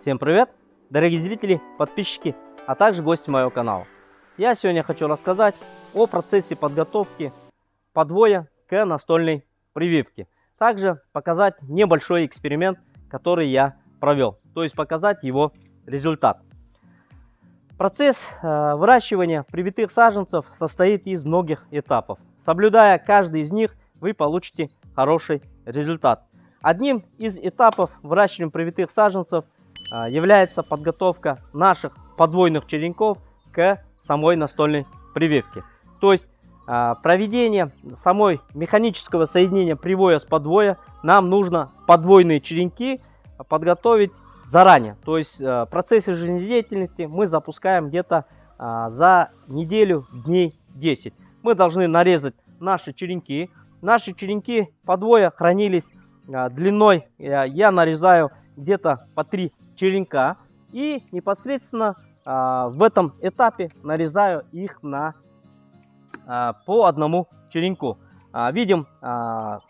Всем привет, дорогие зрители, подписчики, а также гости моего канала. Я сегодня хочу рассказать о процессе подготовки подвоя к настольной прививке. Также показать небольшой эксперимент, который я провел, то есть показать его результат. Процесс выращивания привитых саженцев состоит из многих этапов. Соблюдая каждый из них, вы получите хороший результат. Одним из этапов выращивания привитых саженцев является подготовка наших подвойных черенков к самой настольной прививке. То есть проведение самой механического соединения привоя с подвоя нам нужно подвойные черенки подготовить заранее. То есть в процессе жизнедеятельности мы запускаем где-то за неделю, дней 10. Мы должны нарезать наши черенки. Наши черенки подвоя хранились длиной, я нарезаю где-то по 3 черенка. И непосредственно в этом этапе нарезаю их по одному черенку. Видим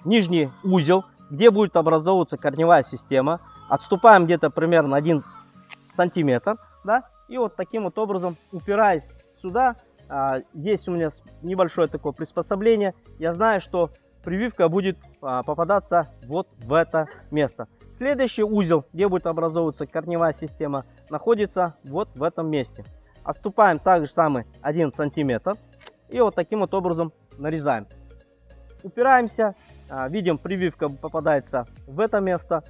нижний узел, где будет образовываться корневая система. Отступаем где-то примерно 1 сантиметр. Да? И вот таким вот образом, упираясь сюда, есть у меня небольшое такое приспособление. Я знаю, что прививка будет попадаться вот в это место. Следующий узел, где будет образовываться корневая система, находится вот в этом месте. Отступаем также самый 1 сантиметр. И вот таким вот образом нарезаем. Упираемся. Видим, прививка попадается в это место.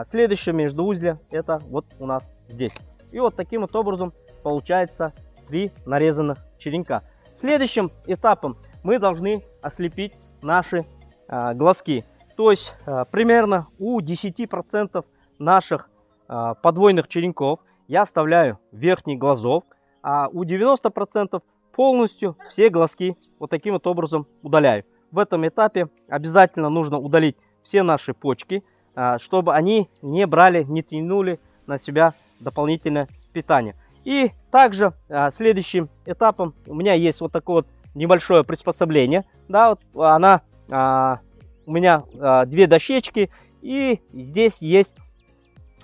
Следующее междуузле это вот у нас здесь. И вот таким вот образом получается 3 нарезанных черенка. Следующим этапом мы должны ослепить наши глазки. То есть примерно у 10% наших подвойных черенков я оставляю верхний глазок, а у 90% полностью все глазки вот таким вот образом удаляю. В этом этапе обязательно нужно удалить все наши почки, чтобы они не брали, не тянули на себя дополнительное питание. И также следующим этапом у меня есть вот такое вот небольшое приспособление. Да, вот она у меня 2 дощечки, и здесь есть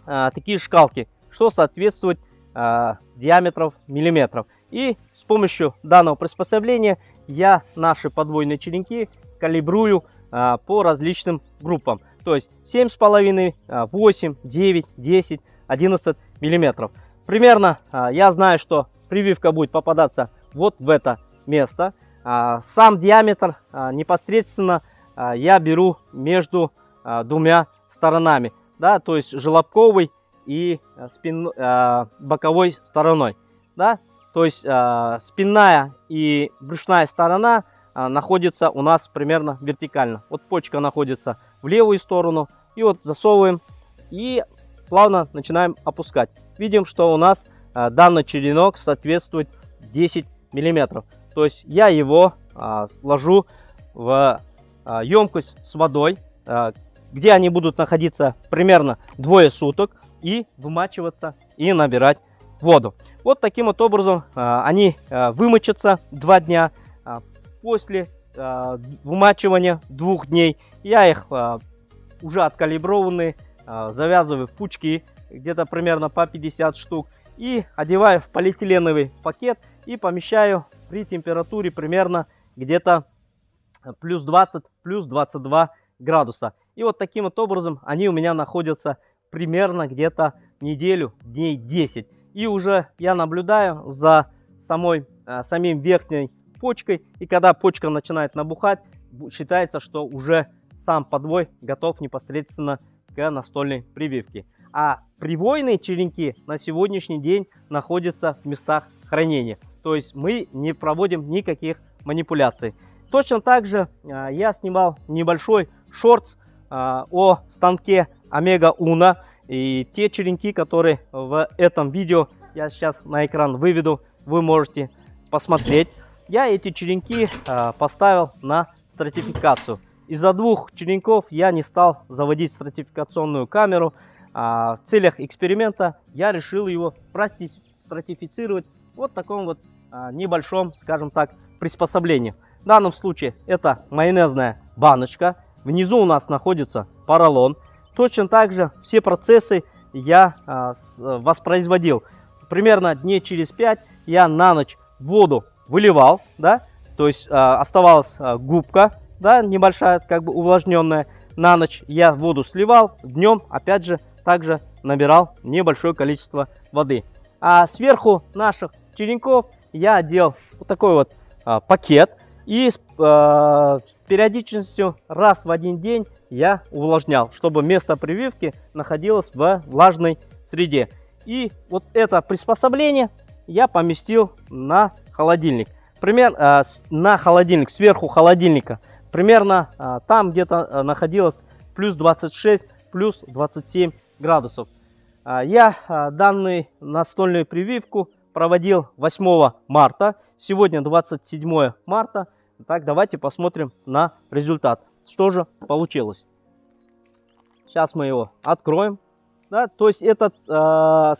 такие шкалки, что соответствует диаметров миллиметров. И с помощью данного приспособления я наши подвойные черенки калибрую по различным группам. То есть 7,5, 8, 9, 10, 11 миллиметров. Примерно я знаю, что прививка будет попадаться вот в это место. Сам диаметр непосредственно я беру между 2 сторонами, да, то есть желобковой и боковой стороной, да, то есть спинная и брюшная сторона находится у нас примерно вертикально. Вот почка находится в левую сторону, и вот засовываем и плавно начинаем опускать. Видим, что у нас данный черенок соответствует 10 миллиметров. То есть я его ложу в емкость с водой, где они будут находиться примерно 2 суток и вымачиваться и набирать воду. Вот таким вот образом они вымочатся 2 дня. После вымачивания 2 дней я их уже откалиброванные завязываю в пучки, где-то примерно по 50 штук, и одеваю в полиэтиленовый пакет и помещаю при температуре примерно где-то плюс 20, плюс 22 градуса. И вот таким вот образом они у меня находятся примерно где-то неделю, дней 10. И уже я наблюдаю за самим верхней почкой. И когда почка начинает набухать, считается, что уже сам подвой готов непосредственно к настольной прививке. А привойные черенки на сегодняшний день находятся в местах хранения. То есть мы не проводим никаких манипуляций. Точно так же я снимал небольшой шортс о станке Омега Уно. И те черенки, которые в этом видео я сейчас на экран выведу, вы можете посмотреть. Я эти черенки поставил на стратификацию. Из-за 2 черенков я не стал заводить стратификационную камеру. В целях эксперимента я решил его стратифицировать вот в таком вот небольшом, скажем так, приспособлении. В данном случае это майонезная баночка. Внизу у нас находится поролон. Точно так же все процессы я воспроизводил. Примерно дней через 5 я на ночь воду выливал, да, то есть оставалась губка, да, небольшая, как бы увлажненная. На ночь я воду сливал, днем опять же также набирал небольшое количество воды. А сверху наших черенков я одел вот такой вот пакет, и с периодичностью раз в один день я увлажнял, чтобы место прививки находилось в влажной среде. И вот это приспособление я поместил на холодильник. Примерно на холодильник, сверху холодильника. Примерно там где-то находилось плюс 26, плюс 27 градусов. Я данную настольную прививку проводил 8 марта. Сегодня 27 марта. Так, давайте посмотрим на результат. Что же получилось? Сейчас мы его откроем. Да, то есть это,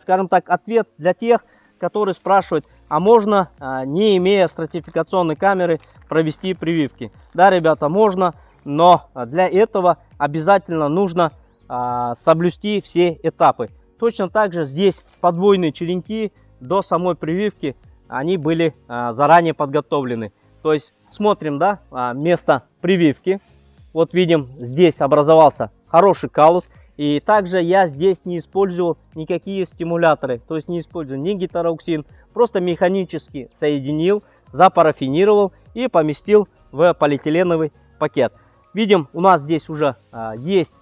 скажем так, ответ для тех, которые спрашивают, а можно, не имея стратификационной камеры, провести прививки? Да, ребята, можно, но для этого обязательно нужно соблюсти все этапы. Точно так же здесь подвойные черенки до самой прививки, они были заранее подготовлены. То есть смотрим, да, место прививки. Вот видим, здесь образовался хороший каллус. И также я здесь не использовал никакие стимуляторы, то есть не использую ни гетероксин, просто механически соединил, запарафинировал и поместил в полиэтиленовый пакет. Видим, у нас здесь уже есть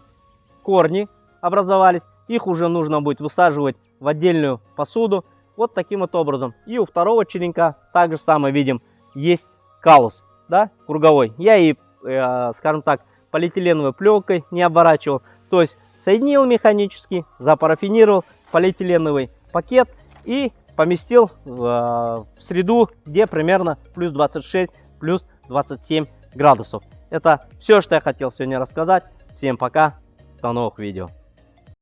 корни образовались, их уже нужно будет высаживать в отдельную посуду, вот таким вот образом. И у второго черенка также самое видим, есть каллус, да, круговой. Я и, скажем так, полиэтиленовой пленкой не оборачивал, то есть соединил механически, запарафинировал полиэтиленовый пакет и поместил в среду, где примерно плюс 26, плюс 27 градусов. Это все, что я хотел сегодня рассказать. Всем пока, до новых видео.